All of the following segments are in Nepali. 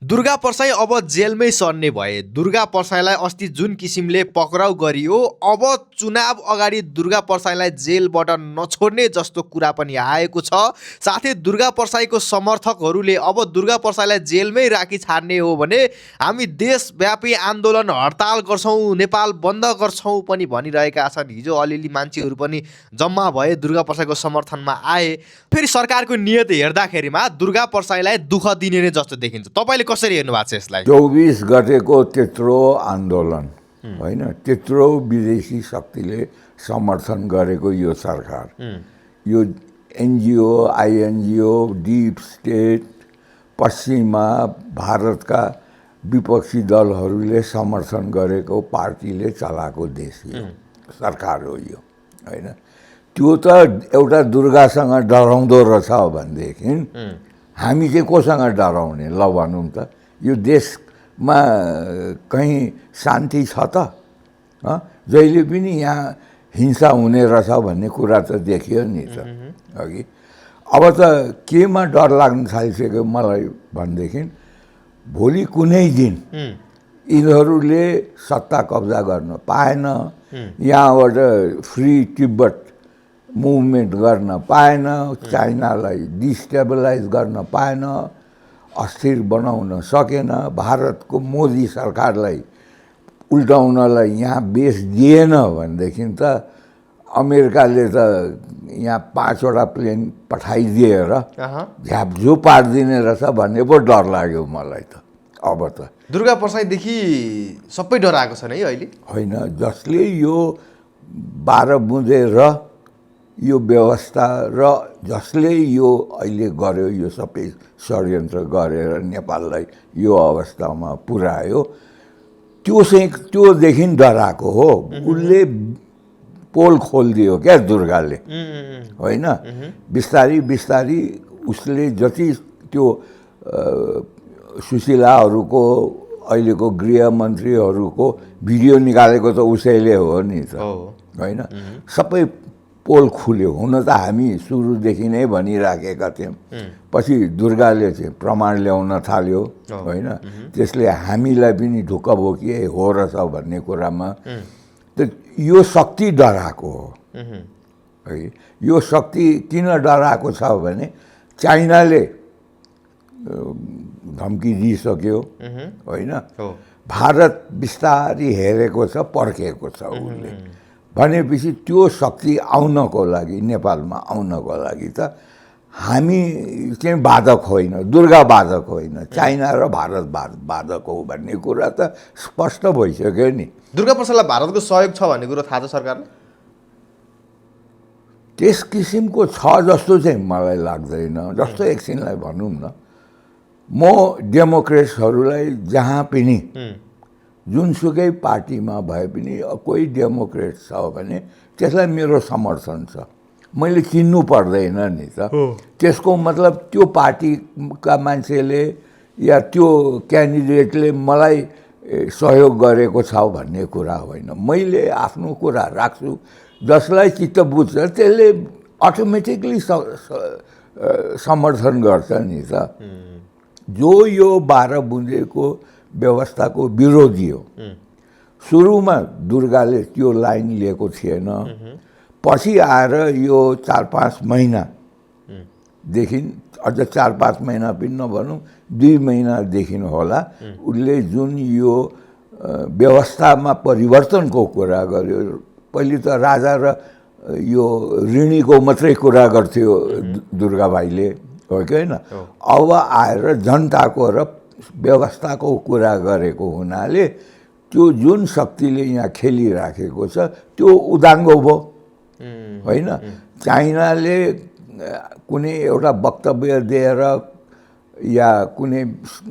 दुर्गा परसाई अब जेलमै सर्ने भए। दुर्गा परसाईलाई अस्ति जुन किसिमले पक्राउ गरियो, अब चुनाव अगाडि दुर्गा परसाईलाई जेलबाट नछोड्ने जस्तो कुरा पनि आएको छ। साथै दुर्गा परसाईको समर्थकहरूले अब दुर्गा परसाईलाई जेलमै राखी छाड्ने हो भने हामी देशव्यापी आन्दोलन हडताल गर्छौँ, नेपाल बन्द गर्छौँ पनि भनिरहेका छन्। हिजो अलिअलि मान्छेहरू पनि जम्मा भए, दुर्गा परसाईको समर्थनमा आए। फेरि सरकारको नियत हेर्दाखेरिमा दुर्गा परसाईलाई दुःख दिने नै जस्तो देखिन्छ। तपाईँले कसरी हेर्नु भएको छ यसलाई? 24 गतेको त्यत्रो आन्दोलन होइन, त्यत्रो विदेशी शक्तिले समर्थन गरेको यो सरकार, यो एनजिओ, आइएनजिओ, डिप स्टेट, पश्चिमा भारतका विपक्षी दलहरूले समर्थन गरेको पार्टीले चलाएको देश यो सरकार हो यो होइन। त्यो त एउटा दुर्गासँग डराउँदो रहेछ भनेदेखि हामी चाहिँ कोसँग डराउने? ल भनौँ त, यो देशमा कहीँ शान्ति छ त? जहिले पनि यहाँ हिंसा हुने रहेछ भन्ने कुरा त देखियो नि त अघि। अब त केमा डर लाग्न थालिसक्यो मलाई भनेदेखि, भोलि कुनै दिन यिनीहरूले सत्ता कब्जा गर्न पाएन, यहाँबाट फ्री तिब्बत मुभमेन्ट गर्न पाएन, चाइनालाई डिस्टेबलाइज गर्न पाएन, अस्थिर बनाउन सकेन, भारतको मोदी सरकारलाई उल्टाउनलाई यहाँ बेस दिएन भनेदेखि त अमेरिकाले त यहाँ 5 वटा प्लेन पठाइदिएर झ्यापझो पारिदिने रहेछ भन्ने पो डर लाग्यो मलाई त। अब त दुर्गा परसाईदेखि सबै डराएको छ नि अहिले? होइन, जसले यो 12 बुँदे र यो व्यवस्था र जसले यो अहिले गर्यो, यो सबै षड्यन्त्र गरेर नेपाललाई यो अवस्थामा पुर्यायो, त्योदेखि डराएको हो। उसले पोल खोलिदियो क्या दुर्गाले होइन। बिस्तारी बिस्तारी उसले जति त्यो सुशीलाहरूको, अहिलेको गृहमन्त्रीहरूको भिडियो निकालेको त उसैले हो नि त होइन। सबै पोल खुल्यो। हुन त हामी सुरुदेखि नै भनिराखेका थियौँ, पछि दुर्गाले चाहिँ प्रमाण ल्याउन थाल्यो होइन। त्यसले हामीलाई पनि ढुक्क बोकिए हो रहेछ भन्ने कुरामा त यो शक्ति डराएको हो है। यो शक्ति किन डराएको छ भने चाइनाले धम्की दिइसक्यो होइन। भारत बिस्तारी हेरेको छ, पर्खेको छ उसले भनेपछि त्यो शक्ति आउनको लागि, नेपालमा आउनको लागि त हामी चाहिँ बाधक होइन, दुर्गा बाधक होइन, चाइना र भारत बाधक हो भन्ने कुरा त स्पष्ट भइसक्यो नि। दुर्गा परसाईलाई भारतको सहयोग छ भन्ने कुरो थाहा छ सरकारले? त्यस किसिमको छ जस्तो चाहिँ मलाई लाग्दैन। जस्तो एकछिनलाई भनौँ न, म डेमोक्रेट्सहरूलाई जहाँ पनि, जुनसुकै पार्टीमा भए पनि कोही डेमोक्रेट छ भने त्यसलाई मेरो समर्थन छ, मैले चिन्नु पर्दैन नि त। त्यसको मतलब त्यो पार्टीका मान्छेले या त्यो क्यान्डिडेटले मलाई सहयोग गरेको छ भन्ने कुरा होइन। मैले आफ्नो कुरा राख्छु, जसलाई चित्त बुझ्छ त्यसले अटोमेटिकली समर्थन गर्छ नि त। जो यो 12 बुँदेको व्यवस्थाको विरोधी हो, सुरुमा दुर्गाले त्यो लाइन लिएको थिएन, पछि आएर यो 4-5 महिनादेखि, अझ 4-5 महिना पनि नभनौँ, 2 महिनादेखि होला, उसले जुन यो व्यवस्थामा परिवर्तनको कुरा गर्यो। पहिले त राजा र यो ऋणीको मात्रै कुरा गर्थ्यो दुर्गा भाइले, हो कि होइन। अब आएर जनताको र व्यवस्थाको कुरा गरेको हुनाले त्यो जुन शक्तिले यहाँ खेलिराखेको छ त्यो उदाङ्गो भयो होइन। चाइनाले कुनै एउटा वक्तव्य दिएर या कुनै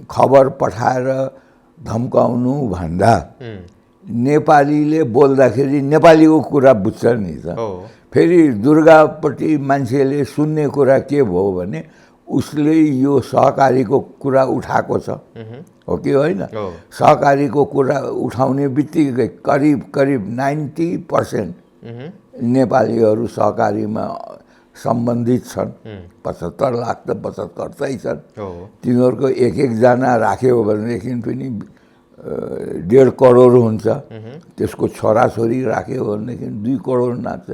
खबर पठाएर धम्काउनु भन्दा नेपालीले बोल्दाखेरि नेपालीको कुरा बुझ्छ नि त। फेरि दुर्गापट्टि मान्छेले सुन्ने कुरा के भयो भने उसले यो सहकारीको कुरा उठाएको छ, हो कि होइन। सहकारीको कुरा उठाउने बित्तिकै करिब 90% नेपालीहरू सहकारीमा सम्बन्धित छन् 75 लाख त 75 छन् हो तिनीहरूको एक एकजना राख्यो भनेदेखि पनि 1.5 करोड हुन्छ त्यसको छोराछोरी राख्यो भनेदेखि 2 करोड नाग्छ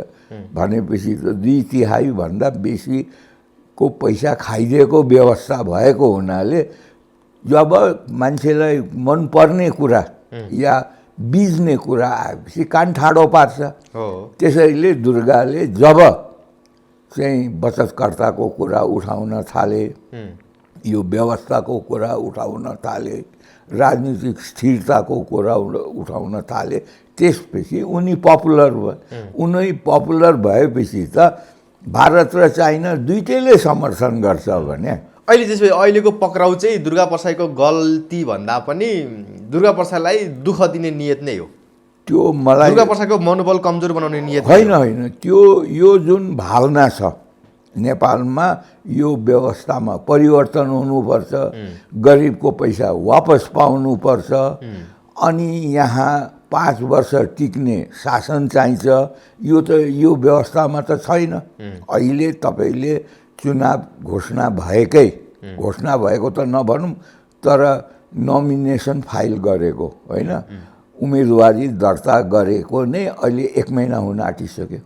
भनेपछि त 2/3 भन्दा बेसीको पैसा खाइदिएको व्यवस्था भएको हुनाले जब मान्छेलाई मनपर्ने कुरा या बिज्ने कुरा आएपछि कान ठाडो पार्छ हो त्यसैले दुर्गाले जब चाहिँ बचतकर्ताको कुरा उठाउन थाले यो व्यवस्थाको कुरा उठाउन थाले राजनीतिक स्थिरताको कुरा उठाउन थाले त्यसपछि उनी पपुलर भए उनी पपुलर भएपछि त भारत र चाइना दुईटैले समर्थन गर्छ भने अहिले त्यसपछि अहिलेको पक्राउ चाहिँ दुर्गा प्रसाईको गल्ती भन्दा पनि दुर्गा प्रसाईलाई दुःख दिने नियत नै हो त्यो मलाई दुर्गा प्रसाईको मनोबल कमजोर बनाउने नियत होइन त्यो यो जुन भावना छ नेपालमा यो व्यवस्थामा परिवर्तन हुनुपर्छ गरिबको पैसा वापस पाउनुपर्छ अनि यहाँ 5 वर्ष टिक्ने शासन चाहिन्छ यो त यो व्यवस्थामा त छैन अहिले तपाईँले चुनाव घोषणा भएको त नभनौँ तर नोमिनेसन फाइल गरेको होइन उम्मेदवारी दर्ता गरेको नै अहिले 1 महिना हुन आँटिसक्यो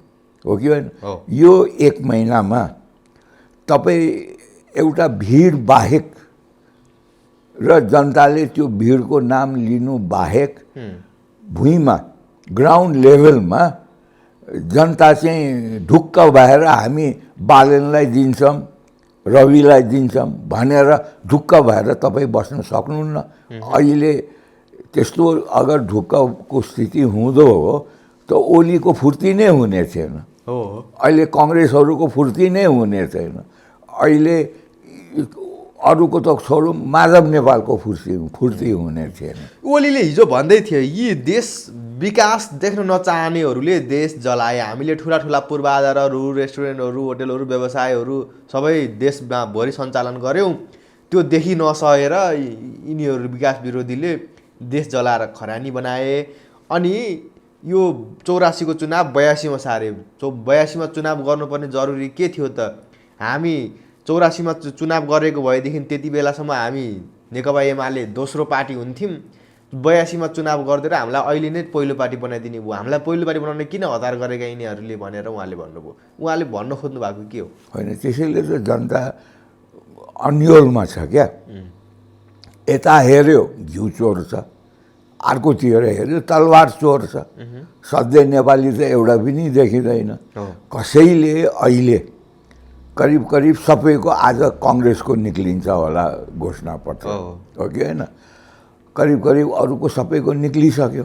हो कि होइन यो 1 महिनामा तपाईँ एउटा भिड बाहेक र जनताले त्यो भिडको नाम लिनु बाहेक भुइँमा ग्राउन्ड लेभलमा जनता चाहिँ ढुक्क भएर हामी बालनलाई दिन्छौँ रविलाई दिन्छौँ भनेर ढुक्क भएर तपाईँ बस्न सक्नुहुन्न अहिले त्यस्तो अगर ढुक्कको स्थिति हुँदो हो त ओलीको फुर्ती नै हुने थिएन हो अहिले कङ्ग्रेसहरूको फुर्ती नै हुने छैन अहिले अरूको त छोडौँ माधव नेपालको फुर्ती हुने थिएन ओलीले हिजो भन्दै थियो यी देश विकास देख्न नचाहनेहरूले देश जलाए हामीले ठुला ठुला पूर्वाधारहरू रेस्टुरेन्टहरू होटेलहरू व्यवसायहरू सबै देशमा भरि सञ्चालन गऱ्यौँ त्यो देखि नसकेर यिनीहरू विकास विरोधीले देश जलाएर खरानी बनाए अनि यो 84 को चुनाव 82 मा सारे 82 मा चुनाव गर्नुपर्ने जरुरी के थियो त हामी 84 मा चुनाव गरेको भएदेखि त्यति बेलासम्म हामी नेकपा एमाले दोस्रो पार्टी हुन्थ्यौँ 82 मा चुनाव गरिदिएर हामीलाई अहिले नै पहिलो पार्टी बनाइदिने भयो हामीलाई पहिलो पार्टी बनाउन किन हतार गरेका यिनीहरूले भनेर उहाँले भन्नुभयो उहाँले भन्न खोज्नु भएको के हो होइन त्यसैले त जनता अन्यलमा छ क्या यता हेऱ्यो घिउ चोर छ अर्कोतिर हेऱ्यो तलवार चोर छ सधैँ नेपाली त एउटा पनि देखिँदैन कसैले अहिले करिब करिब सबैको आज कङ्ग्रेसको निक्लिन्छ होला घोषणापत्र हो कि होइन करिब करिब अरूको सबैको निक्लिसक्यो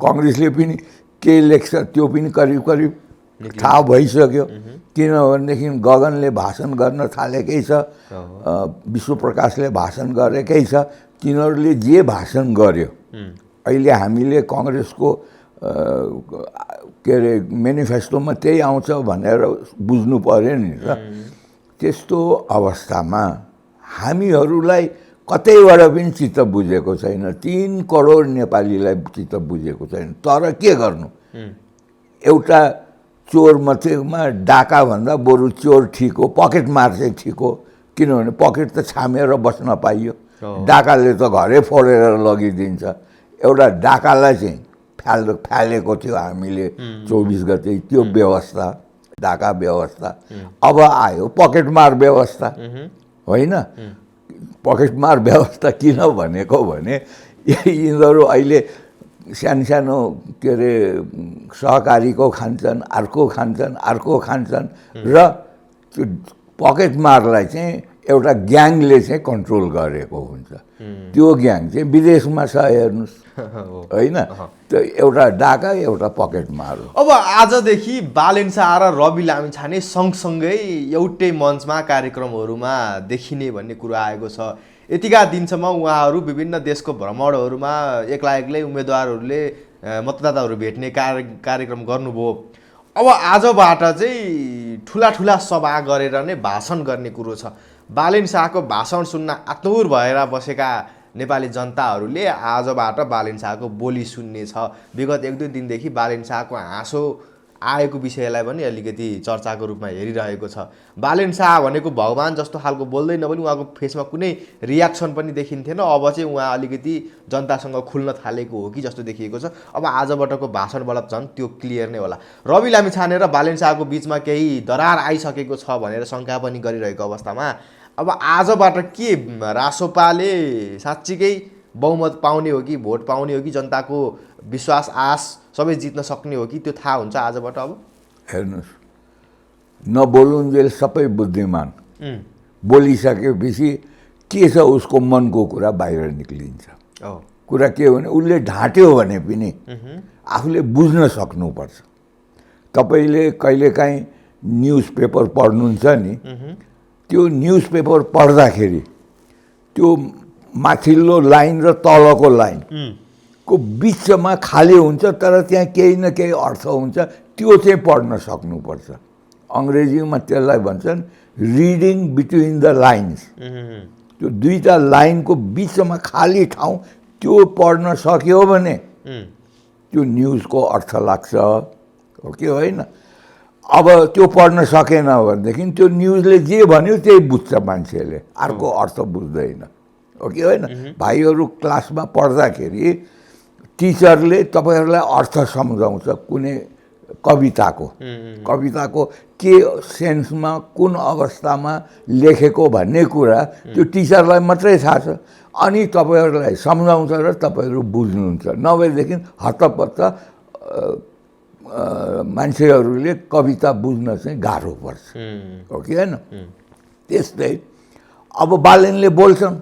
कङ्ग्रेसले पनि के लेख्छ त्यो पनि करिब करिब थाहा भइसक्यो किनभनेदेखि गगनले भाषण गर्न थालेकै छ विश्वप्रकाशले भाषण गरेकै छ तिनीहरूले जे भाषण गर्यो अहिले हामीले कङ्ग्रेसको के अरे मेनिफेस्टोमा त्यही आउँछ भनेर बुझ्नु पर्यो नि त त्यस्तो अवस्थामा हामीहरूलाई कतैबाट पनि चित्त बुझेको छैन 3 करोड नेपालीलाई चित्त बुझेको छैन तर के गर्नु एउटा चोर मात्रमा डाका भन्दा बरु चोर ठिक हो पकेट मार चाहिँ ठिक हो किनभने पकेट त छामेर बस्न पाइयो डाकाले त घरै फोडेर लगिदिन्छ एउटा डाकालाई चाहिँ फालेको थियो हामीले 24 गते त्यो व्यवस्था डाका व्यवस्था अब आयो पकेटमार व्यवस्था होइन पकेटमार व्यवस्था किन भनेको भने यिनीहरू अहिले सानो के अरे सहकारीको खान्छन् अर्को खान्छन् र त्यो पकेटमारलाई चाहिँ एउटा ग्याङले चाहिँ कन्ट्रोल गरेको हुन्छ त्यो ग्याङ चाहिँ विदेशमा छ हेर्नुहोस् होइन त्यो एउटा डाका एउटा पकेटमार हो अब आजदेखि बालेन शाह र रवि लामिछाने सँगसँगै एउटै मञ्चमा कार्यक्रमहरूमा देखिने भन्ने कुरा आएको छ यतिका दिनसम्म उहाँहरू विभिन्न देशको भ्रमणहरूमा एक्लै उम्मेदवारहरूले मतदाताहरू भेट्ने कार्यक्रम गर्नुभयो अब आजबाट चाहिँ ठुला सभा गरेर नै भाषण गर्ने कुरो छ बालेन शाहको भाषण सुन्न आतुर भएर बसेका नेपाली जनताहरूले आजबाट बालेन शाहको बोली सुन्ने छ विगत 1-2 दिनदेखि बालेन शाहको हाँसो आएको विषयलाई पनि अलिकति चर्चाको रूपमा हेरिरहेको छ। बालेन शाह भनेको भगवान् जस्तो खालको बोल्दैन पनि, उहाँको फेसमा कुनै रियाक्सन पनि देखिन्थेन। अब चाहिँ उहाँ अलिकति जनतासँग खुल्न थालेको हो कि जस्तो देखिएको छ। अब आजबाटको भाषणबाट झन् त्यो क्लियर नै होला। रवि लामिछाने र बालेन शाहको बिचमा केही दरार आइसकेको छ भनेर शङ्का पनि गरिरहेको अवस्थामा अब आजबाट के रासोपाले साँच्चीकै बहुमत पाउने हो कि भोट पाउने हो कि जनताको विश्वास आश सबै जित्न सक्ने हो कि त्यो थाहा हुन्छ आजबाट। अब हेर्नुहोस्, नबोलुन्जेल सबै बुद्धिमान बोलिसकेपछि के छ उसको मनको कुरा बाहिर निक्लिन्छ। कुरा के हो भने उसले ढाँट्यो भने पनि आफूले बुझ्न सक्नुपर्छ। तपाईँले कहिलेकाहीँ न्युज पेपर पढ्नुहुन्छ नि, त्यो न्युज पेपर पढ्दाखेरि त्यो माथिल्लो लाइन र तलको लाइन को बिचमा खाली हुन्छ, तर त्यहाँ केही न केही अर्थ हुन्छ, त्यो चाहिँ पढ्न सक्नुपर्छ। अङ्ग्रेजीमा त्यसलाई भन्छन् रिडिङ बिट्विन द लाइन्स। त्यो दुईटा लाइनको बिचमा खाली ठाउँ त्यो पढ्न सक्यो भने त्यो न्युजको अर्थ लाग्छ, हो कि होइन? अब त्यो पढ्न सकेन भनेदेखि त्यो न्युजले जे भन्यो त्यही बुझ्छ मान्छेले, अर्को अर्थ बुझ्दैन, हो कि होइन? भाइहरू क्लासमा पढ्दाखेरि टिचरले तपाईँहरूलाई अर्थ सम्झाउँछ कुनै कविताको के सेन्समा कुन अवस्थामा लेखेको भन्ने कुरा त्यो टिचरलाई मात्रै थाहा छ, अनि तपाईँहरूलाई सम्झाउँछ र तपाईँहरू बुझ्नुहुन्छ। नभएदेखि हत्तपत्त मान्छेहरूले कविता बुझ्न चाहिँ गाह्रो पर्छ, हो कि होइन? त्यस्तै अब बालेनले बोल्छन्,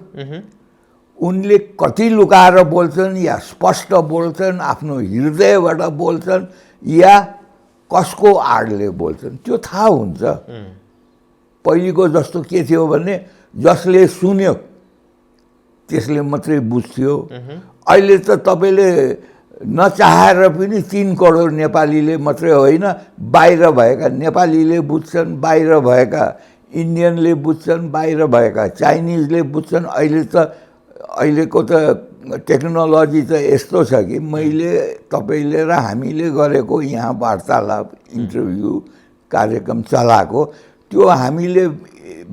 उनले कति लुकाएर बोल्छन् या स्पष्ट बोल्छन्, आफ्नो हृदयबाट बोल्छन् या कसको आडले बोल्छन्, त्यो थाहा हुन्छ। पहिलेको जस्तो के थियो भने जसले सुन्यो त्यसले मात्रै बुझ्थ्यो। अहिले त तपाईँले नचाहेर पनि 3 करोड नेपालीले मात्रै होइन, बाहिर भएका नेपालीले बुझ्छन्, बाहिर भएका इन्डियनले बुझ्छन्, बाहिर भएका चाइनिजले बुझ्छन्। अहिलेको त टेक्नोलोजी त यस्तो छ कि मैले तपाईँले र हामीले गरेको यहाँ वार्तालाप इन्टरभ्यू कार्यक्रम चलाएको त्यो हामीले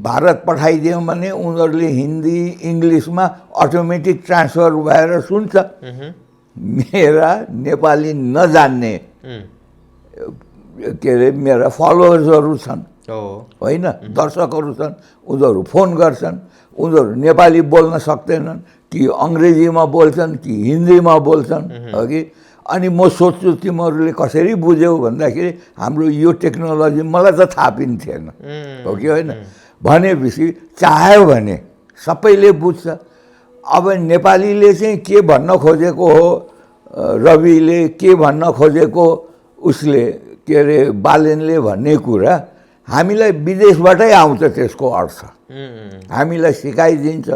भारत पठाइदियौँ भने उनीहरूले हिन्दी इङ्ग्लिसमा अटोमेटिक ट्रान्सफर भएर सुन्छ। मेरा नेपाली नजान्ने के अरे मेरा फलोवर्सहरू छन्, होइन, दर्शकहरू छन्, उनीहरू फोन गर्छन्, उनीहरू नेपाली बोल्न सक्दैनन्, कि अङ्ग्रेजीमा बोल्छन् कि हिन्दीमा बोल्छन्, अघि। अनि म सोच्छु तिमीहरूले कसरी बुझ्यौ भन्दाखेरि हाम्रो यो टेक्नोलोजी मलाई त थाहा पनि थिएन, हो कि होइन? भनेपछि चाह्यो भने सबैले बुझ्छ। अब नेपालीले चाहिँ के भन्न खोजेको हो, रविले के भन्न खोजेको, उसले के अरे बालेनले भन्ने कुरा हामीलाई विदेशबाटै आउँछ, त्यसको अर्थ हामीलाई सिकाइदिन्छ।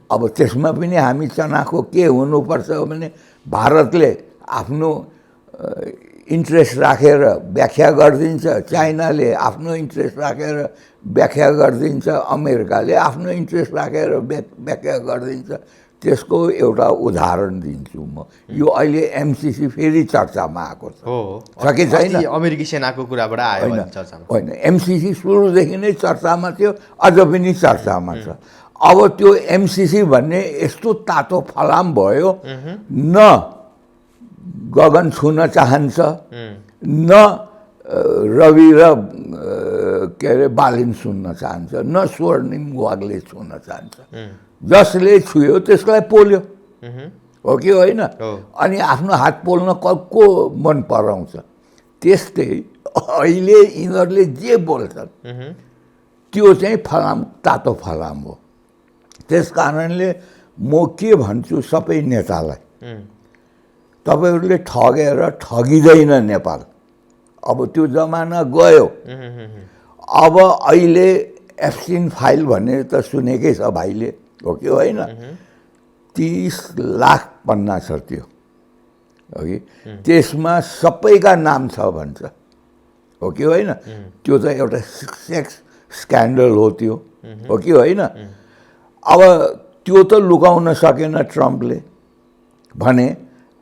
अब त्यसमा पनि हामी चनाखो के हुनुपर्छ भने भारतले आफ्नो इन्ट्रेस्ट राखेर व्याख्या गरिदिन्छ, चाइनाले आफ्नो इन्ट्रेस्ट राखेर व्याख्या गरिदिन्छ, अमेरिकाले आफ्नो इन्ट्रेस्ट राखेर व्याख्या गरिदिन्छ। त्यसको एउटा उदाहरण दिन्छु म। यो अहिले एमसिसी फेरि चर्चामा आएको छ कि छैन? अमेरिकी सेनाको कुराबाट आयो चर्चामा? होइन, एमसिसी सुरुदेखि नै चर्चामा थियो, अझ पनि चर्चामा छ। अब त्यो एमसिसी भन्ने यस्तो तातो फलाम भयो, न गगन छुन चाहन्छ, न रवि र के अरे बालेन सुन्न चाहन्छ, न स्वर्णिम वाग्ले छुन चाहन्छ। जसले छुयो त्यसलाई पोल्यो, हो कि होइन? अनि आफ्नो हात पोल्न को मन पराउँछ? त्यस्तै अहिले यिनीहरूले जे बोल्छन् त्यो चाहिँ फलाम, तातो फलाम हो। त्यस कारणले म के भन्छु सबै नेतालाई, तपाईँहरूले ठगेर ठगिँदैन नेपाल। अब त्यो जमाना गयो। अब अहिले एब्सटिन फाइल भन्ने त सुनेकै छ भाइले, हो कि होइन? 30 लाख पन्ना छ त्यो, हो कि? त्यसमा सबैका नाम छ भन्छ, हो कि होइन? त्यो त एउटा सेक्स स्क्यान्डल हो त्यो, हो कि होइन? अब त्यो त लुकाउन सकेन ट्रम्पले। भने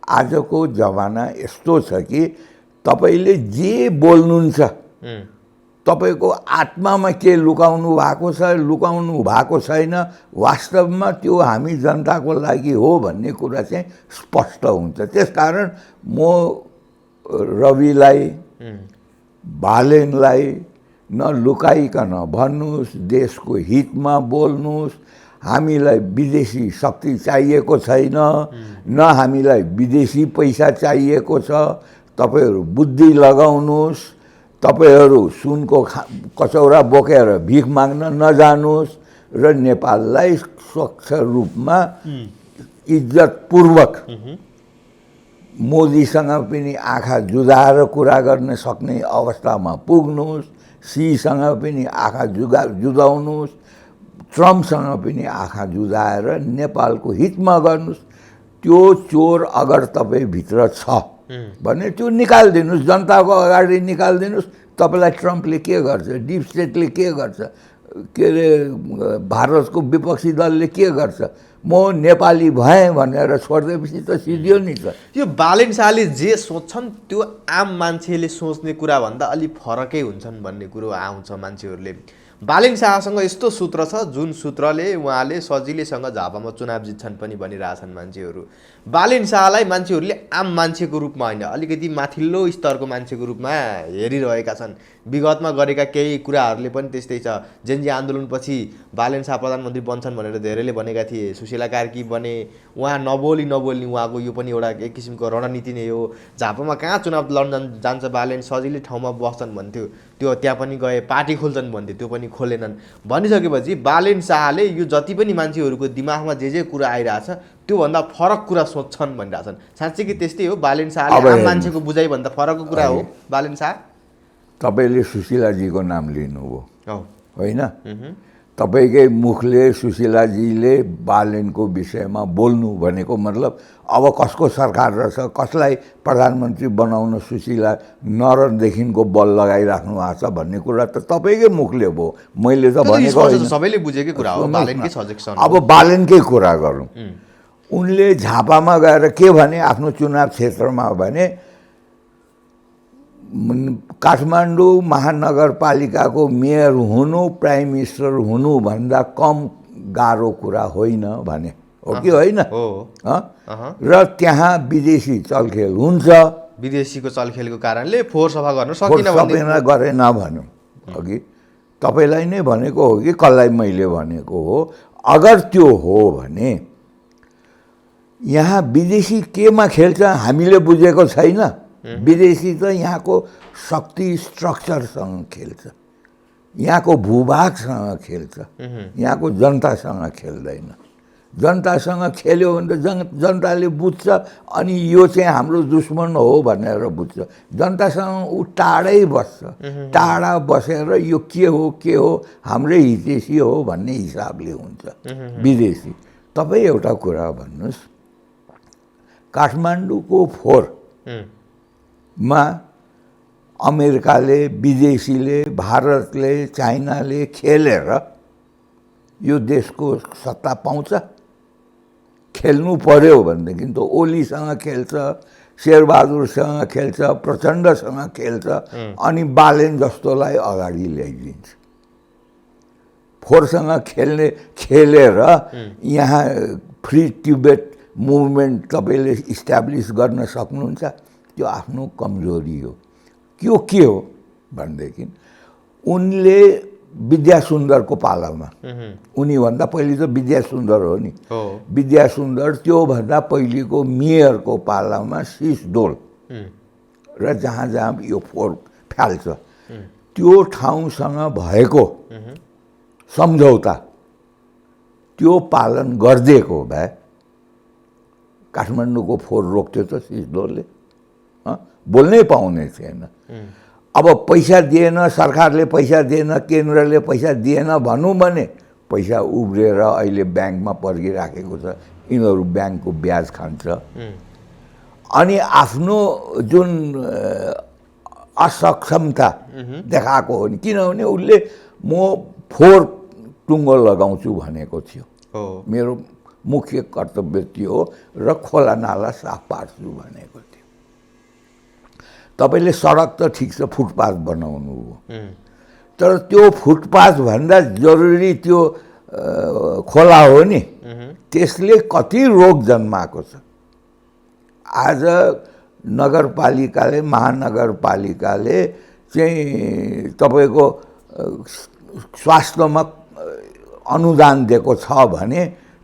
आजको जमाना यस्तो छ कि तपाईँले जे बोल्नुहुन्छ तपाईँको आत्मामा के लुकाउनु भएको छ लुकाउनु भएको छैन वास्तवमा त्यो हामी जनताको लागि हो भन्ने कुरा चाहिँ स्पष्ट हुन्छ। त्यसकारण म रविलाई बालेनलाई नलुकाइकन भन्नुहोस्, देशको हितमा बोल्नुहोस्, हामीलाई विदेशी शक्ति चाहिएको छैन, न हामीलाई विदेशी पैसा चाहिएको छ। तपाईँहरू बुद्धि लगाउनुहोस्, तपाईँहरू सुनको कचौरा बोकेर भिख माग्न नजानुहोस् र नेपाललाई स्वच्छ रूपमा इज्जतपूर्वक मोदीसँग पनि आँखा जुदाएर कुरा गर्न सक्ने अवस्थामा पुग्नुहोस्, सीसँग पनि आँखा जुदाउनुहोस्, ट्रम्पसँग पनि आँखा जुदाएर नेपालको हितमा गर्नुहोस्। त्यो चोर अगर तपाईँभित्र छ भने त्यो निकालिदिनुहोस्, जनताको अगाडि निकालिदिनुहोस्। तपाईँलाई ट्रम्पले के गर्छ, डिप स्टेटले के गर्छ, के अरे भारतको विपक्षी दलले के गर्छ, म नेपाली भएँ भनेर छोडिदिएपछि त सिद्धियो नि त। यो बालेन शाहले जे सोच्छन् त्यो आम मान्छेले सोच्ने कुराभन्दा अलि फरकै हुन्छन् भन्ने कुरो आउँछ मान्छेहरूले। बालेन शाहसँग यस्तो सूत्र छ जुन सूत्रले उहाँले सजिलैसँग झापामा चुनाव जित्छन् पनि भनिरहेछन् मान्छेहरू। बालेन शाहलाई मान्छेहरूले आम मान्छेको रूपमा होइन, अलिकति माथिल्लो स्तरको मान्छेको रूपमा हेरिरहेका छन्। विगतमा गरेका केही कुराहरूले पनि त्यस्तै छ। जेनजी आन्दोलनपछि बालेन शाह प्रधानमन्त्री बन्छन् भनेर धेरैले भनेका थिए। सुशीला कार्की बने, उहाँ नबोल्ने उहाँको यो पनि एउटा एक किसिमको रणनीति नै हो। झापामा कहाँ चुनाव लड्न जान्छ बालेन, सजिलै ठाउँमा बस्छन् भन्थ्यो, त्यो त्यहाँ पनि गए, पार्टी खोल्छन् भन्थ्यो, त्यो पनि खोलेनन्। भनिसकेपछि बालेन शाहले यो जति पनि मान्छेहरूको दिमागमा जे कुरा आइरहेछ त्योभन्दा फरक कुरा सोच्छन् भनिरहेछन्। साँच्चै कि त्यस्तै हो? बालेन शाहले आम मान्छेको बुझाइभन्दा फरकको कुरा हो बालेन शाह? तपाईँले सुशीलाजीको नाम लिनुभयो होइन? तपाईँकै मुखले सुशीलाजीले बालेनको विषयमा बोल्नु भनेको मतलब अब कसको सरकार रहेछ, कसलाई प्रधानमन्त्री बनाउन सुशीला नरदेखिको बल लगाइराख्नु भएको छ भन्ने कुरा त तपाईँकै मुखले भयो, मैले त भनेको होइन। सबैले बुझेकै कुरा हो, बालेनकै सजेसन। अब बालेनकै कुरा गरौँ। उनले झापामा गएर के भने आफ्नो चुनाव क्षेत्रमा भने काठमाडौँ महानगरपालिकाको मेयर हुनु प्राइम मिनिस्टर हुनुभन्दा कम गाह्रो कुरा होइन भने हो कि होइन? र त्यहाँ विदेशी चलखेल हुन्छ, विदेशीको चलखेलको कारणले फोहोर सफा गर्न सकिन गरेन भनौँ। अघि तपाईँलाई नै भनेको हो कि कसलाई मैले भनेको हो? अगर त्यो हो भने यहाँ विदेशी केमा खेल्छ हामीले बुझेको छैन। विदेशी त यहाँको शक्ति स्ट्रक्चरसँग खेल्छ, यहाँको भूभागसँग खेल्छ, यहाँको जनतासँग खेल्दैन। जनतासँग खेल्यो भने त जनताले बुझ्छ अनि यो चाहिँ हाम्रो दुश्मन हो भनेर बुझ्छ। जनतासँग ऊ टाढै बस्छ, टाढा बसेर यो के हो हाम्रै हितैषी हो भन्ने हिसाबले हुन्छ विदेशी। तपाईँ एउटा कुरा भन्नुहोस्, काठमाडौँको फोहोरमा अमेरिकाले, विदेशीले, भारतले, चाइनाले खेलेर यो देशको सत्ता पाउँछ? खेल्नु पर्यो भनेदेखि त ओलीसँग खेल्छ, शेरबहादुरसँग खेल्छ, प्रचण्डसँग खेल्छ, अनि बालेन जस्तोलाई अगाडि ल्याइदिन्छ। फोहोरसँग खेलेर यहाँ फ्री टिबेट मुभमेन्ट तपाईँले इस्ट्याब्लिस गर्न सक्नुहुन्छ? त्यो आफ्नो कमजोरी हो। त्यो के हो भनेदेखि उनले विद्यासुन्दरको पालामा, उनीभन्दा पहिले त विद्यासुन्दर हो नि, विद्यासुन्दर त्योभन्दा पहिलेको मेयरको पालामा सिसडोल र जहाँ यो फोहोर फ्याल्छ त्यो ठाउँसँग भएको सम्झौता त्यो पालन गरिदिएको भए काठमाडौँको फोहोर रोक्थ्यो त सिसडोलले? बोल्नै पाउने थिएन। अब पैसा दिएन, सरकारले पैसा दिएन, केन्द्रले पैसा दिएन भनौँ भने पैसा उब्रेर अहिले ब्याङ्कमा पर्खिराखेको छ, यिनीहरू ब्याङ्कको ब्याज खान्छ। अनि आफ्नो जुन असक्षमता देखाएको हो नि, किनभने उसले म फोहोर टुङ्गो लगाउँछु भनेको थियो, मेरो मुख्य कर्तव्य त्यो हो, र खोला नाला साफ पार्छु भनेको थियो। तपाईँले सडक त ठिक छ फुटपाथ बनाउनु हो, तर त्यो फुटपाथभन्दा जरुरी त्यो खोला हो नि, त्यसले कति रोग जन्माएको छ। आज नगरपालिकाले महानगरपालिकाले चाहिँ तपाईँको स्वास्थ्यमा अनुदान दिएको छ भने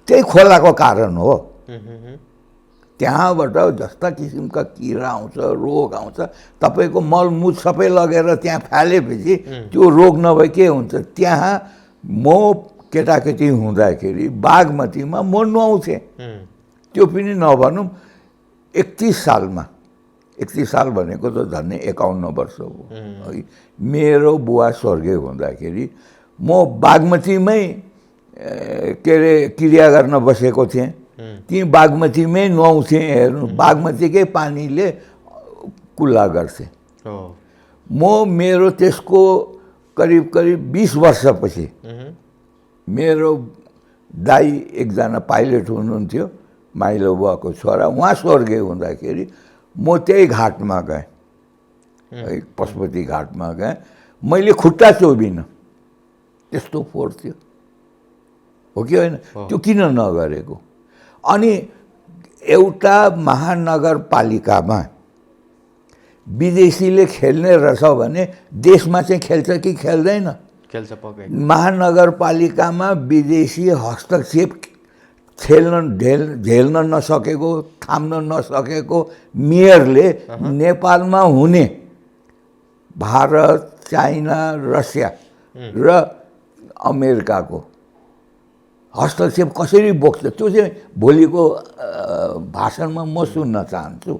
त्यही खोलाको कारण हो। त्यहाँबाट जस्ता किसिमका किरा आउँछ, रोग आउँछ, तपाईँको मलमुत सबै लगेर त्यहाँ फालेपछि त्यो रोग नभए के हुन्छ। त्यहाँ म केटाकेटी हुँदाखेरि बागमतीमा म नुहाउँथेँ, त्यो पनि नभनौँ 31 सालमा, 31 साल भनेको त झन्डै 51 वर्ष हो है। मेरो बुवा स्वर्गीय हुँदाखेरि म बागमतीमै के अरे क्रिया गर्न बसेको थिएँ, ती बागमतीमै नुहाउँथेँ। हेर्नु, बागमतीकै पानीले कुल्ला गर्थे। म मेरो त्यसको करिब 20 वर्षपछि मेरो दाइ एकजना पाइलट हुनुहुन्थ्यो, माइलो बुवाको छोरा, उहाँ स्वर्गीय हुँदाखेरि म त्यही घाटमा गएँ है, पशुपति घाटमा गएँ। मैले खुट्टा चोबिनँ, त्यस्तो फोहोर थियो, हो कि होइन? त्यो किन नगरेको? अनि एउटा महानगरपालिकामा विदेशीले खेल्ने रहेछ भने देशमा चाहिँ खेल्छ कि खेल्दैन? खेल्छ पक्कै। महानगरपालिकामा विदेशी हस्तक्षेप झेल्न नसकेको, थाम्न नसकेको मेयरले नेपालमा हुने भारत, चाइना, रसिया र अमेरिकाको हस्तक्षेप कसरी बोक्छ, त्यो चाहिँ भोलिको भाषणमा म सुन्न चाहन्छु।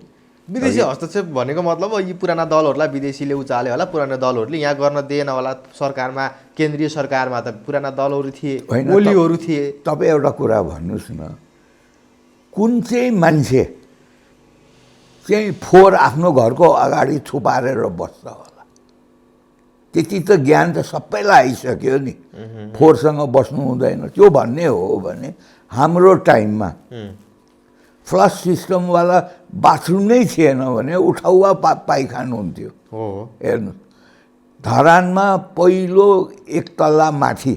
विदेशी हस्तक्षेप भनेको मतलब यी पुराना दलहरूलाई विदेशीले उचाल्यो होला, पुराना दलहरूले यहाँ गर्न दिएन होला। सरकारमा, केन्द्रीय सरकारमा त पुराना दलहरू थिए, ओलीहरू थिए। तपाईँ एउटा कुरा भन्नुहोस् न, कुन चाहिँ मान्छे चाहिँ फोहोर आफ्नो घरको अगाडि थुपारेर बस्छ होला? त्यति त ज्ञान त सबैलाई आइसक्यो नि, फोहोरसँग बस्नु हुँदैन। त्यो भन्ने हो भने हाम्रो टाइममा फ्लस सिस्टमवाला बाथरुम नै थिएन भने उठाउवा पाइखानु हुन्थ्यो। हेर्नु, धरानमा पहिलो 1 तल्ला माथि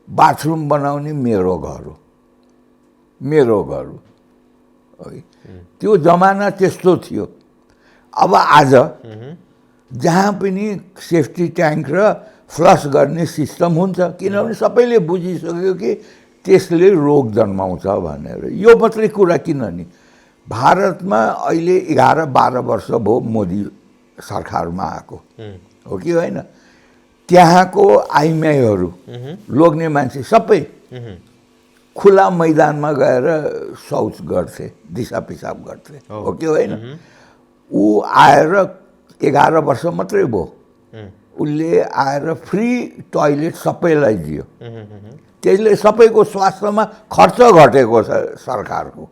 बाथरुम बनाउने मेरो घर हो, मेरो घर हो है। त्यो जमाना त्यस्तो थियो। अब आज जहाँ पनि सेफ्टी ट्याङ्क र फ्लस गर्ने सिस्टम हुन्छ, किनभने सबैले बुझिसक्यो कि त्यसले रोग जन्माउँछ भनेर। यो मात्रै कुरा किन नि, भारतमा अहिले 11-12 वर्ष भयो मोदी सरकारमा आएको, हो कि होइन? त्यहाँको आइमाईहरू, लोग्ने मान्छे सबै खुला मैदानमा गएर शौच गर्थे, दिसा पिसाब गर्थे, हो कि होइन? ऊ आएर 11 वर्ष मात्रै भयो, उसले आएर फ्री टोयलेट सबैलाई दियो। त्यसले सबैको स्वास्थ्यमा खर्च घटेको छ सरकारको,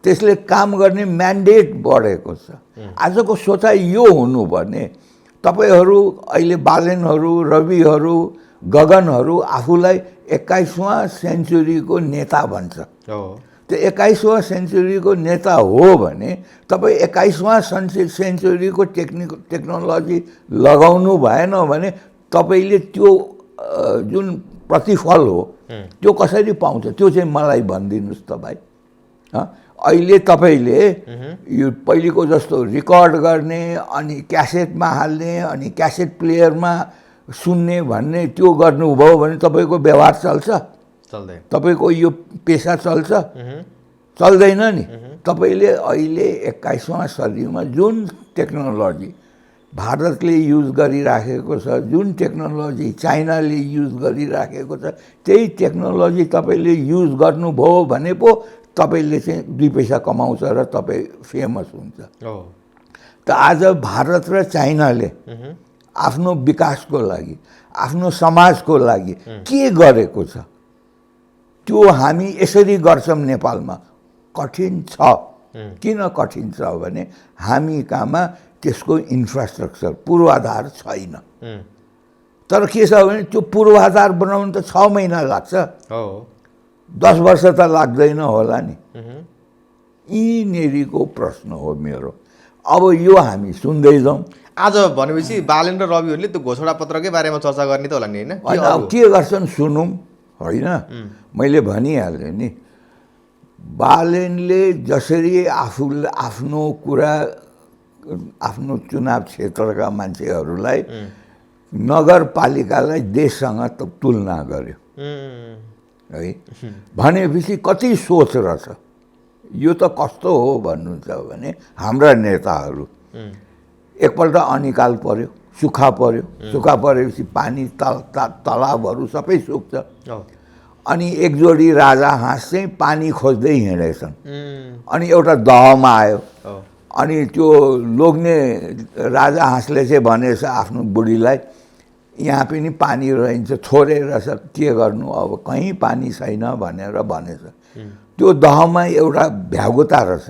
त्यसले काम गर्ने म्यान्डेट बढेको छ। आजको सोचाइ यो हुनुपर्ने, तपाईँहरू अहिले बालेनहरू, रविहरू, गगनहरू आफूलाई 21वाँ सेन्चुरीको नेता भन्छ। त्यो 21वाँ सेन्चुरीको नेता हो भने तपाईँ 21वाँ सेन्चुरीको टेक्नोलोजी लगाउनु भएन भने तपाईँले त्यो जुन प्रतिफल हो त्यो कसरी पाउँछ, त्यो चाहिँ मलाई भनिदिनुहोस् त भाइ। अहिले तपाईँले यो पहिलेको जस्तो रेकर्ड गर्ने अनि क्यासेटमा हाल्ने अनि क्यासेट प्लेयरमा सुन्ने भन्ने त्यो गर्नुभयो भने तपाईँको व्यवहार चल्छ? चल्दैन। तपाईँको यो पेसा चल्छ? चल्दैन नि। तपाईँले अहिले 21वाँ सदीमा जुन टेक्नोलोजी भारतले युज गरिराखेको छ, जुन टेक्नोलोजी चाइनाले युज गरिराखेको छ, त्यही टेक्नोलोजी तपाईँले युज गर्नुभयो भने पो तपाईँले चाहिँ 2 पैसा कमाउँछ र तपाईँ फेमस हुन्छ। त आज भारत र चाइनाले आफ्नो विकासको लागि, आफ्नो समाजको लागि के गरेको छ, त्यो हामी यसरी गर्छौँ नेपालमा। कठिन छ। किन कठिन छ भने हामी कहाँमा त्यसको इन्फ्रास्ट्रक्चर, पूर्वाधार छैन। तर के छ भने त्यो पूर्वाधार बनाउनु त 6 महिना लाग्छ, 10 वर्ष त लाग्दैन होला नि। यिनीहरूको प्रश्न हो मेरो। अब यो हामी सुन्दै जाउँ। आज भनेपछि बालेन र रविहरूले त्यो घोषणा पत्रकै बारेमा चर्चा गर्ने त होला नि, होइन? होइन, अब के गर्छन् सुनौँ, होइन? मैले भनिहालेँ नि, बालेनले जसरी आफ्नो कुरा आफ्नो चुनाव क्षेत्रका मान्छेहरूलाई नगरपालिकालाई देशसँग त तुलना गर्यो है। भनेपछि कति सोच रहेछ। यो त कस्तो हो भन्नुहुन्छ भने हाम्रा नेताहरू एकपल्ट अनिकाल पर्यो, सुक्खा पर्यो, सुक्खा परेपछि पानी तलाबहरू सबै सुक्छ। अनि एक जोडी राजा हाँस चाहिँ पानी खोज्दै हिँडेछन्। अनि एउटा दहमा आयो। अनि त्यो लोग्ने राजा हाँसले चाहिँ भनेछ आफ्नो बुढीलाई, यहाँ पनि पानी रहन्छ, थोरै रहेछ, के गर्नु अब, कहीँ पानी छैन भनेर भनेछ। त्यो दहमा एउटा भ्यागुता रहेछ।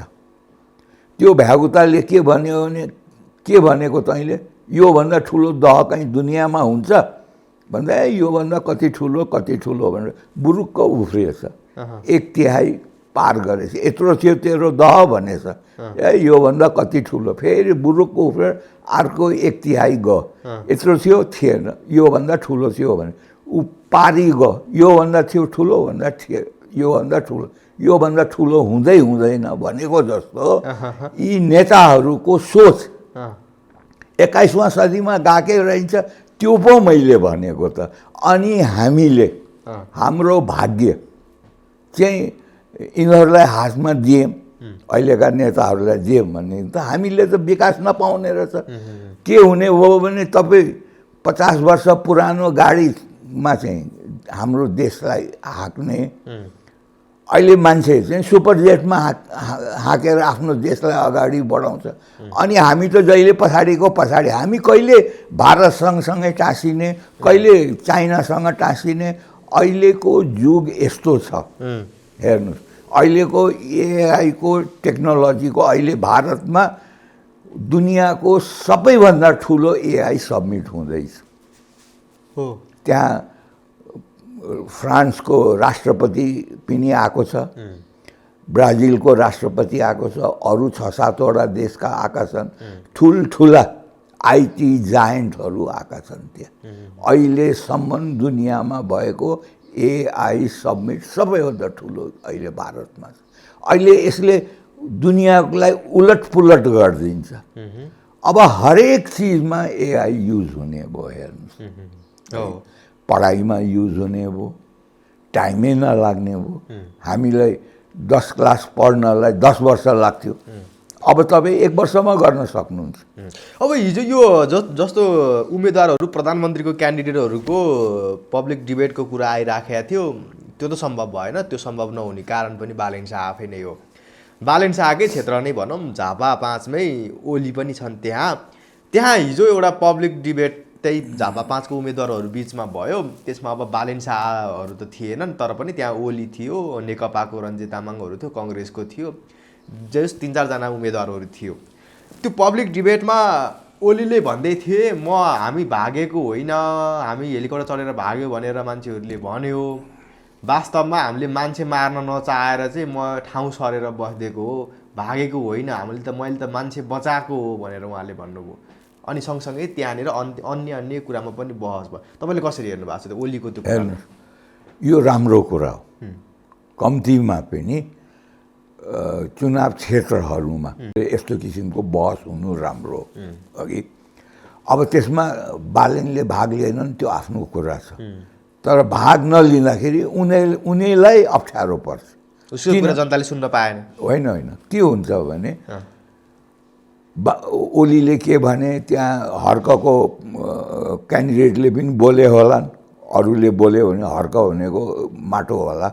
त्यो भ्यागुताले के भन्यो भने, के भनेको तैँले, योभन्दा ठुलो दह कहीँ दुनियाँमा हुन्छ भन्दा योभन्दा कति ठुलो भनेर बुरुक्क उफ्रिएछ। 1/3 पार गरेछ। यत्रो थियो तेरो दह भनेछ। योभन्दा कति ठुलो, फेरि बुरुक्क उफ्रेर अर्को 1/3 गयो। यत्रो थियो, थिएन, योभन्दा ठुलो थियो भने ऊ पारी गयो। योभन्दा थियो ठुलो भन्दा योभन्दा ठुलो हुँदै हुँदैन भनेको जस्तो यी नेताहरूको सोच 21औं सदीमा गएकै रहन्छ। त्यो पो मैले भनेको त। अनि हामीले हाम्रो भाग्य चाहिँ यिनीहरूलाई हातमा दियौँ, अहिलेका नेताहरूलाई दियौँ भने त हामीले त विकास नपाउने रहेछ। के हुने हो भने तपाईँ 50 वर्ष पुरानो गाडीमा चाहिँ हाम्रो देशलाई हाँक्ने, अहिले मान्छे चाहिँ सुपर जेटमा हाँकेर आफ्नो देशलाई अगाडि बढाउँछ। अनि हामी त जहिले पछाडिको पछाडि, हामी कहिले भारतसँगसँगै टाँसिने, कहिले चाइनासँग टाँसिने। अहिलेको युग यस्तो छ, हेर्नुहोस्, अहिलेको एआईको टेक्नोलोजीको अहिले भारतमा दुनियाँको सबैभन्दा ठुलो एआई सब्मिट हुँदैछ। त्यहाँ फ्रान्सको राष्ट्रपति पनि आएको छ, ब्राजिलको राष्ट्रपति आएको छ, अरू 6-7वटा देशका आएका छन्। ठुल्ठुला आइटी जायन्टहरू आएका छन् त्यहाँ। अहिलेसम्म दुनियाँमा भएको एआई सब्मिट सबैभन्दा ठुलो अहिले भारतमा छ। अहिले यसले दुनियाँलाई उलटपुलट गरिदिन्छ। अब हरेक चिजमा एआई युज हुने भयो, हेर्नुहोस्, पढाइमा युज हुने भयो, टाइमै नलाग्ने भयो। हामीलाई 10 क्लास पढ्नलाई 10 वर्ष लाग्थ्यो, अब तपाईँ 1 वर्षमा गर्न सक्नुहुन्छ। अब हिजो यो जस्तो उम्मेदवारहरू, प्रधानमन्त्रीको क्यान्डिडेटहरूको पब्लिक डिबेटको कुरा आइराखेको थियो, त्यो त सम्भव भएन। त्यो सम्भव नहुने कारण पनि बालेन शाह आफै नै हो। बालेन शाहकै क्षेत्र नै भनौँ, झापा 5मै ओली पनि छन्। त्यहाँ हिजो एउटा पब्लिक डिबेट त्यही झापा 5को उम्मेदवारहरू बिचमा भयो। त्यसमा अब बालेन शाहहरू त थिएनन्, तर पनि त्यहाँ ओली थियो, नेकपाको रञ्जित तामाङहरू थियो, कङ्ग्रेसको थियो, जस 3-4 जना उम्मेदवारहरू थियो। त्यो पब्लिक डिबेटमा ओलीले भन्दै थिए, हामी भागेको होइन, हामी हेलिकप्टर चढेर भाग्यो भनेर मान्छेहरूले भन्यो। वास्तवमा हामीले मान्छे मार्न नचाहेर चाहिँ म ठाउँ सरेर बसिदिएको हो, भागेको होइन, मैले त मान्छे बचाएको हो भनेर उहाँले भन्नुभयो। अनि सँगसँगै त्यहाँनिर अन्य कुरामा पनि बहस भयो। तपाईँले कसरी हेर्नु भएको छ त्यो ओलीको त्यो कुरा? यो राम्रो कुरा हो। कम्तीमा पनि चुनाव क्षेत्रहरूमा यस्तो किसिमको बहस हुनु राम्रो हो। अघि अब त्यसमा बालेनले भाग लिएनन्, त्यो आफ्नो कुरा छ। तर भाग नलिँदाखेरि उनीलाई अप्ठ्यारो पर्छ। उसको कुरा जनताले सुन्न पाएन। होइन, के हुन्छ भने ओलीले के भने त्यहाँ हर्कको क्यान्डिडेटले पनि बोले होलान्, अरूले बोल्यो भने हर्क भनेको माटो होला,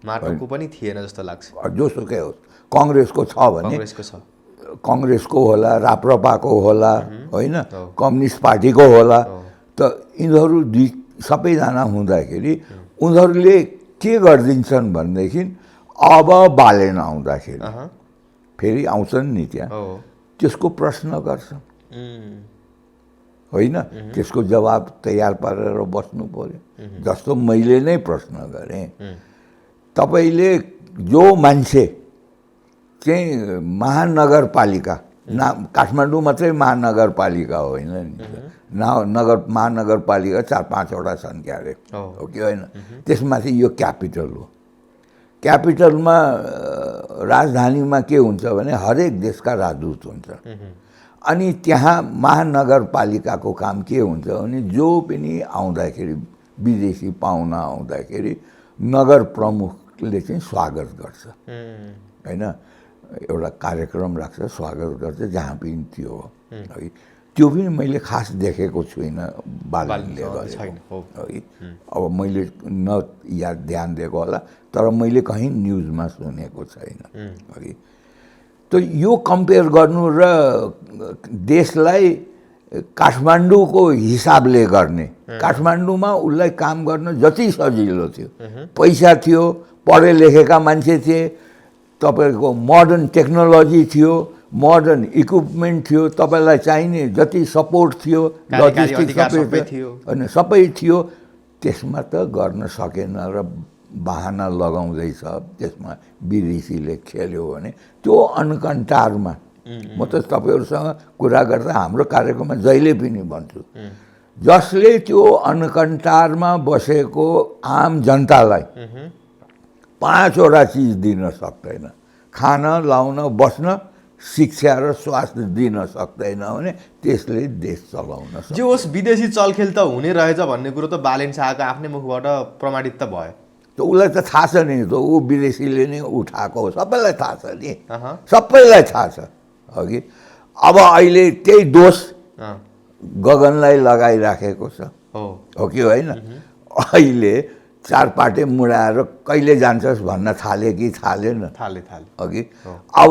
माटोको पनि थिएन जस्तो लाग्छ। जोसुकै होस्, कङ्ग्रेसको छ भने कङ्ग्रेसको होला, राप्रपाको होला, होइन, कम्युनिस्ट पार्टीको होला। त यिनीहरू दुई सबैजना हुँदाखेरि उनीहरूले के गरिदिन्छन् भनेदेखि अब बालेन आउँदाखेरि फेरि आउँछन् नि त्यहाँ, त्यसको प्रश्न गर्छ, होइन, त्यसको जवाब तयार पारेर बस्नु पर्यो। जस्तो मैले नै प्रश्न गरेँ, तपाईँले जो मान्छे चाहिँ महानगरपालिका काठमाडौँ मात्रै महानगरपालिका होइन नि महानगरपालिका 4-5वटा छन् क्यारे हो कि होइन। त्यसमाथि यो क्यापिटल हो। क्यापिटलमा राजधानीमा के हुन्छ भने हरेक देशका राजदूत हुन्छ। अनि त्यहाँ महानगरपालिकाको काम के हुन्छ भने जो पनि आउँदाखेरि विदेशी पाहुना आउँदाखेरि नगर प्रमुखले चाहिँ स्वागत गर्छ होइन। एउटा कार्यक्रम राख्छ, स्वागत गर्छ, जहाँ पनि त्यो हो है। त्यो पनि मैले खास देखेको छुइनँ बालनले गरेको है। अब मैले न याद ध्यान दिएको होला, तर मैले कहीँ न्युजमा सुनेको छैन है। त यो कम्पेयर गर्नु र देशलाई काठमाडौँको हिसाबले गर्ने, काठमाडौँमा उसलाई काम गर्न जति सजिलो थियो, पैसा थियो, पढे लेखेका मान्छे थिए, तपाईँको मोडर्न टेक्नोलोजी थियो, मोडर्न इक्विपमेन्ट थियो, तपाईँलाई चाहिने जति सपोर्ट थियो, लजिस्टिक सबै थियो होइन, सबै थियो। त्यसमा त गर्न सकेन र बहाना लगाउँदैछ, त्यसमा विदेशीले खेल्यो भने त्यो अनकन्टारमा। म त तपाईँहरूसँग कुरा गर्दा हाम्रो कार्यक्रममा जहिले पनि भन्छु, जसले त्यो अनकन्टारमा बसेको आम जनतालाई 5वटा चिज दिन सक्दैन, खान, लाउन, बस्न, शिक्षा र स्वास्थ्य दिन सक्दैन भने त्यसले देश चलाउन सक्छ। जे होस् विदेशी चलखेल त हुने रहेछ भन्ने कुरो त बालेन शाहको आफ्नै मुखबाट प्रमाणित त भयो। त उसलाई त थाहा छ नि, त ऊ विदेशीले नै उठाएको हो, सबैलाई थाहा छ नि, सबैलाई थाहा छ अघि। अब अहिले त्यही दोष गगनलाई लगाइराखेको छ हो कि होइन। अहिले चारपाटे मुडाएर कहिले जान्छस् भन्न थाले कि थालेन अघि। अब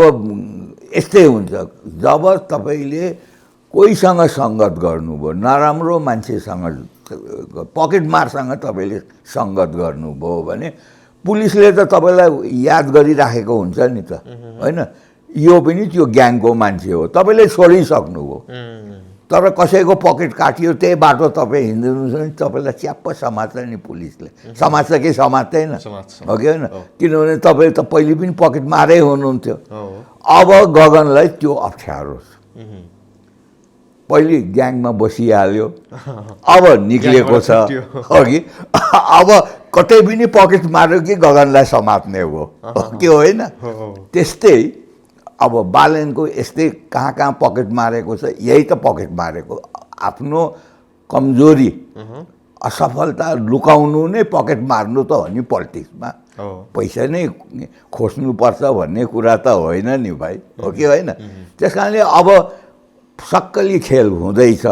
यस्तै हुन्छ, जब तपाईँले कोहीसँग सङ्गत गर्नुभयो, नराम्रो मान्छेसँग, पकेटमारसँग तपाईँले सङ्गत गर्नुभयो भने पुलिसले त तपाईँलाई याद गरिराखेको हुन्छ नि त होइन। यो पनि त्यो ग्याङको मान्छे हो, तपाईँले छोडिसक्नुभयो, तर कसैको पकेट काटियो, त्यही बाटो तपाईँ हिँड्नुहुन्छ भने तपाईँलाई च्याप्प समात्छ नि पुलिसले। समात्छ कि समात्दैन हो कि होइन, किनभने तपाईँ त पहिले पनि पकेट मारै हुनुहुन्थ्यो। अब गगनलाई त्यो अप्ठ्यारो छ, पहिले ग्याङमा बसिहाल्यो, अब निक्लिएको छ अघि, अब कतै पनि पकेट मार्यो कि गगनलाई समात्ने हो कि होइन। त्यस्तै अब बालेनको यस्तै कहाँ पकेट मारेको छ, यही त पकेट मारेको। आफ्नो कमजोरी, असफलता लुकाउनु नै पकेट मार्नु त हो नि पोलिटिक्समा। पैसा नै खोज्नुपर्छ भन्ने कुरा त होइन नि भाइ, हो कि होइन। त्यस कारणले अब सक्कली खेल हुँदैछ,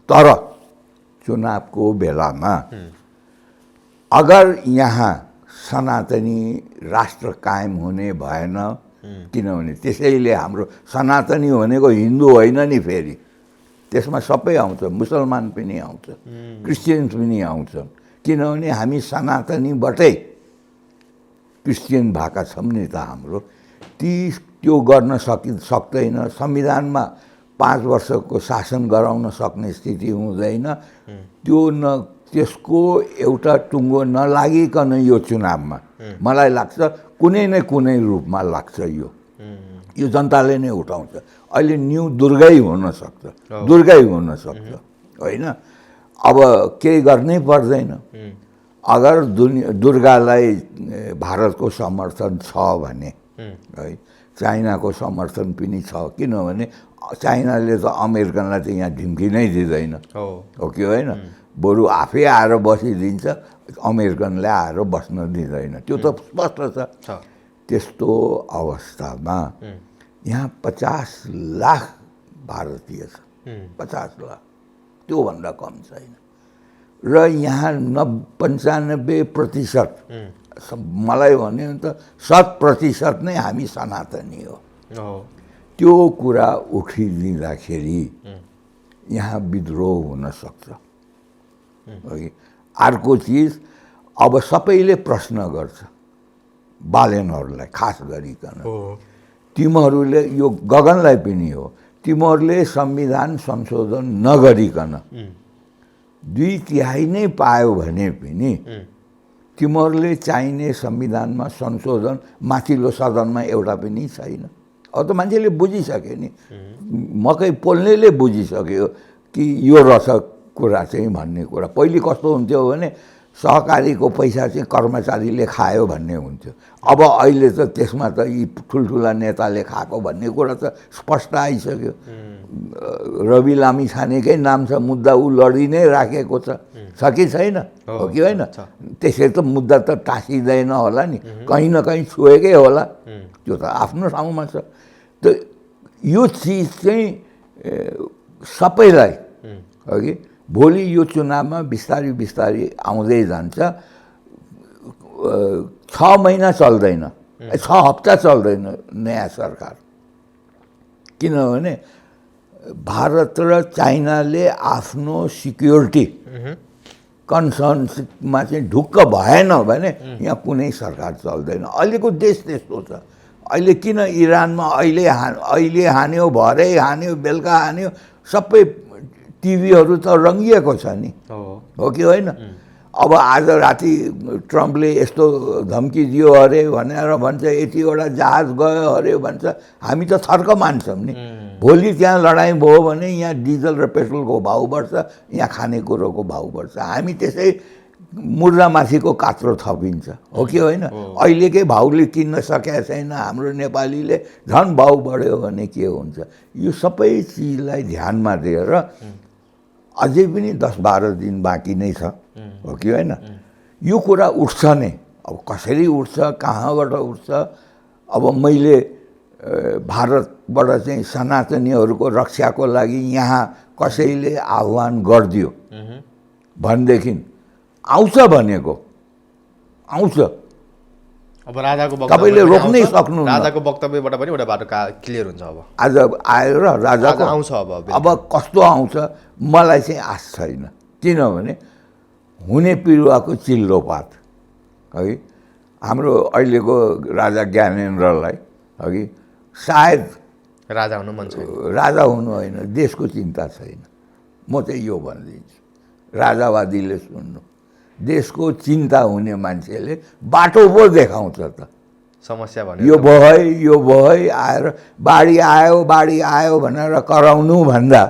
तर चुनावको बेलामा अगर यहाँ सनातनी राष्ट्र कायम हुने भएन, किनभने त्यसैले हाम्रो सनातनी भनेको हिन्दू होइन नि, फेरि त्यसमा सबै आउँछ, मुसलमान पनि आउँछ, क्रिस्चियन्स पनि आउँछ, किनभने हामी सनातनीबाटै क्रिस्चियन भएका छौँ नि त हाम्रो। त्यो गर्न सक्दैन, संविधानमा 5 वर्षको शासन गराउन सक्ने स्थिति हुँदैन। त्यो त्यसको एउटा टुङ्गो नलागिकन यो चुनावमा मलाई लाग्छ कुनै न कुनै रूपमा लाग्छ, यो जनताले नै उठाउँछ। अहिले न्यू दुर्गै हुनसक्छ होइन। अब केही गर्नै पर्दैन। अगर दुर्गालाई भारतको समर्थन छ भने है, चाइनाको समर्थन पनि छ, किनभने चाइनाले त अमेरिकनलाई त यहाँ ढिम्की नै दिँदैन हो कि होइन। बरु आफै आएर बसिदिन्छ, अमेरिकनले आएर बस्न दिँदैन, त्यो त स्पष्ट छ। त्यस्तो अवस्थामा यहाँ 50 लाख भारतीय छ, 50 लाख, त्योभन्दा कम छैन। र यहाँ 95% मलाई भन्यो भने त 100% नै हामी सनातनी हो। त्यो कुरा उठिदिँदाखेरि यहाँ विद्रोह हुन सक्छ। अर्को चिज, अब सबैले प्रश्न गर्छ बालेनहरूलाई खास गरिकन, तिमीहरूले, यो गगनलाई पनि हो, तिमीहरूले संविधान संशोधन नगरिकन 2/3 नै पायो भने पनि तिमीहरूले चाहिने संविधानमा संशोधन माथिल्लो सदनमा एउटा पनि छैन अब त मान्छेले बुझिसक्यो नि, मकै पोल्नेले बुझिसक्यो कि यो रहेछ कुरा चाहिँ भन्ने कुरा। पहिले कस्तो हुन्थ्यो भने सहकारीको पैसा चाहिँ कर्मचारीले खायो भन्ने हुन्थ्यो। अब अहिले त त्यसमा त यी ठुल्ठुला नेताले खाएको भन्ने कुरा त स्पष्ट आइसक्यो। रवि लामिछानेकै नाम छ, मुद्दा ऊ लडी नै राखेको छ कि छैन, हो कि होइन? त्यसै त मुद्दा त टाँसिँदैन होला नि, कहीँ न कहीँ छुएकै होला, त्यो त आफ्नो ठाउँमा छ। त यो चिज चाहिँ सबैलाई हो कि भोलि यो चुनावमा बिस्तारै बिस्तारै आउँदै जान्छ। 6 महिना चल्दैन, 6 हप्ता चल्दैन नयाँ सरकार, किनभने भारत र चाइनाले आफ्नो सिक्योरिटी कन्सर्नमा चाहिँ ढुक्क भएन भने यहाँ कुनै सरकार चल्दैन। अहिलेको देश त्यस्तो छ। अहिले किन इरानमा अहिले हान्यो, भरे हान्यो, बेलुका हान्यो, सबै टिभीहरू त रङ्गिएको छ नि, हो कि होइन? अब आज राति ट्रम्पले यस्तो धम्की दियो अरे भनेर भन्छ, यतिवटा जहाज गयो अरे भन्छ, हामी त थर्क मान्छौँ नि। भोलि त्यहाँ लडाइँ भयो भने यहाँ डिजल र पेट्रोलको भाउ बढ्छ, यहाँ खानेकुरोको भाउ बढ्छ, हामी त्यसै मुर्दामाथिको कात्रो थपिन्छ, हो कि होइन? अहिलेकै भाउले किन्न सकेका छैन हाम्रो नेपालीले, झन् भाउ बढ्यो भने के हुन्छ? यो सबै चिजलाई ध्यानमा दिएर अझै पनि 10-12 दिन बाँकी नै छ, हो कि होइन? यो कुरा उठ्छ नै। अब कसरी उठ्छ, कहाँबाट उठ्छ? अब मैले भारतबाट चाहिँ सनातनीहरूको रक्षाको लागि यहाँ कसैले आह्वान गरिदियो भनेदेखि आउँछ भनेको आउँछ। अब राजाको तपाईँले रोक्नै सक्नुहुन्न। राजाको वक्तव्यबाट पनि एउटा बाटो क्लियर हुन्छ। अब आज आयो र राजाको आउँछ। अब कस्तो आउँछ मलाई चाहिँ आश छैन, किनभने हुने बिरुवाको चिल्लो पात, है हाम्रो अहिलेको राजा ज्ञानेन्द्रलाई, अघि सायद राजा हुनु मन छैन, राजा हुनु होइन, देशको चिन्ता छैन। म चाहिँ यो भनिदिन्छु, राजावादीले सुन्नु, देशको चिन्ता हुने मान्छेले बाटो पो देखाउँछ त। समस्या भन्यो यो भयो आएर बाढी आयो भनेर कराउनु भन्दा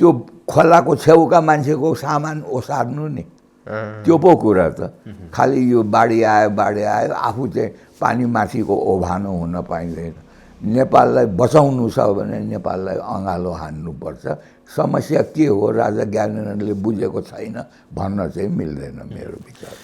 त्यो खोलाको छेउका मान्छेको सामान ओसार्नु नि, त्यो पो कुरा त। खालि यो बाढी आयो आफू चाहिँ पानी माथिको ओभानो हुन पाइँदैन। नेपाललाई बचाउनु छ भने नेपाललाई अँगालो हान्नुपर्छ। समस्या के हो राजा ज्ञानेन्द्रले बुझेको छैन भन्न चाहिँ मिल्दैन मेरो विचार।